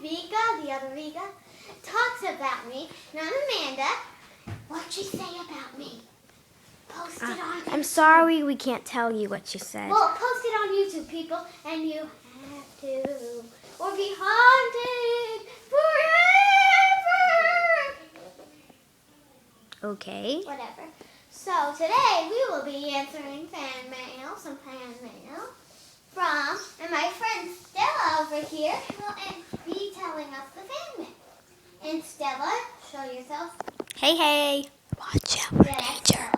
Vika, the other Vika, talks about me. Now Amanda, what'd she say about me? Post it on YouTube. I'm sorry we can't tell you what she said. Well, post it on YouTube, people, and you have to, or be haunted forever. Okay. Whatever. So today we will be answering fan mail, some fan mail from, and my friend Stella over here will be telling us the fan mail. And Stella, show yourself. Hey, hey. Watch out for Yeah, danger.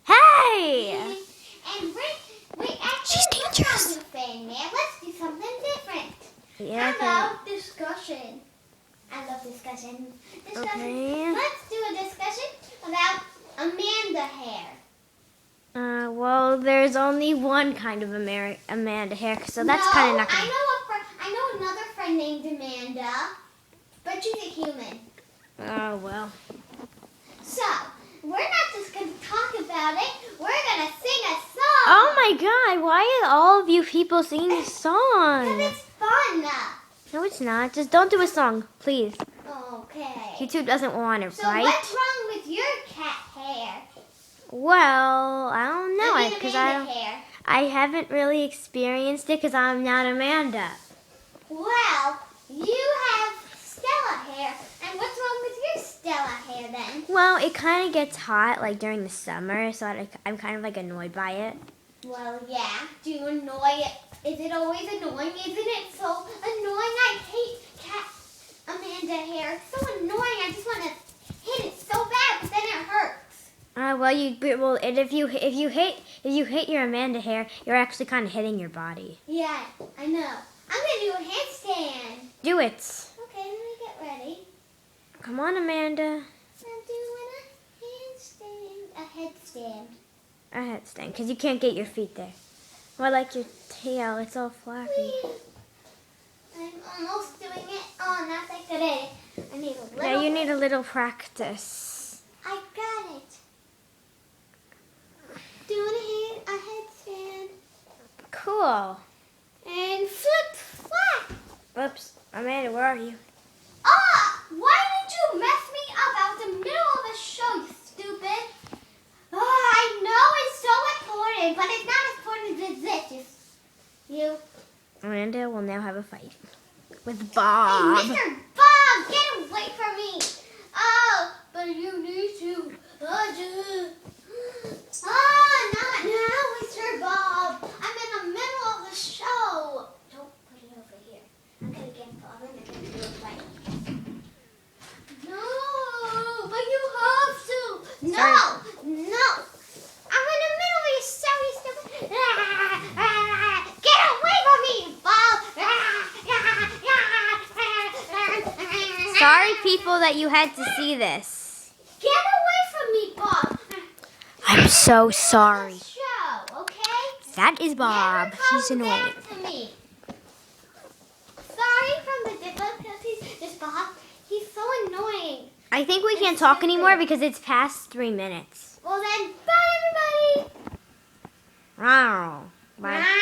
Hey! Hey! And we actually, She's dangerous. Let's not do fan mail. Let's do something different. Yeah, How about discussion? I love discussion. Okay. Let's do a discussion about Amanda hair. Well, there's only one kind of Amanda hair, so that's No, kind of not I gonna... know another friend named Amanda, but she's a human. Oh, well. So, we're not just going to talk about it. We're going to sing a song. Oh my god, why are all of you people singing a song? Because it's fun. No, it's not. Just don't do a song, please. Okay. YouTube doesn't want it, So right? what's wrong with your cat hair? Well, I don't know. I mean, Because Amanda hair. I haven't really experienced it because I'm not Amanda. Well, you have Stella hair. And what's wrong with your Stella hair then? Well, it kind of gets hot like during the summer, so I'm kind of like annoyed by it. Well, yeah. Do you annoy it? Is it always annoying? Isn't it so annoying? I hate cat Amanda hair. It's so annoying. I just want to hit it so bad, but then it hurts. And if you hate your Amanda hair, you're actually kind of hitting your body. Yeah, I know. I'm gonna do a handstand. Do it. Okay, let me get ready. Come on, Amanda. I'm doing a handstand, a headstand. A headstand, because you can't get your feet there. Well, like your tail, it's all flappy. Whee! I'm almost doing it. Oh, not that good. I need a little. Yeah, you need a little practice. I got it. Doing a headstand. Cool. And flip flap. Oops, Amanda, where are you? Ah! Why did you mess me up out the middle of the show, you stupid? Oh, I know it's so important, but it's not as important as this. You. Amanda will now have a fight with Bob. Hey, Mr. Bob, get away from me. Oh, but you need to. Not now, Mr. Bob. I'm in the middle of the show. Don't put it over here. I'm going to get Bob and I'm going to do a fight. No, but you have to. No. I'm in the middle of your show, you stupid. Get away from me, Bob. Sorry, people, that you had to see this. Get away from me, Bob. I'm so sorry. Show, okay? That is Bob. Never come He's annoying. back to me. Sorry from the difficulties. This Bob, he's so annoying. I think we can't talk anymore because it's past 3 minutes. Well then, bye everybody. Wow. Bye. Bye.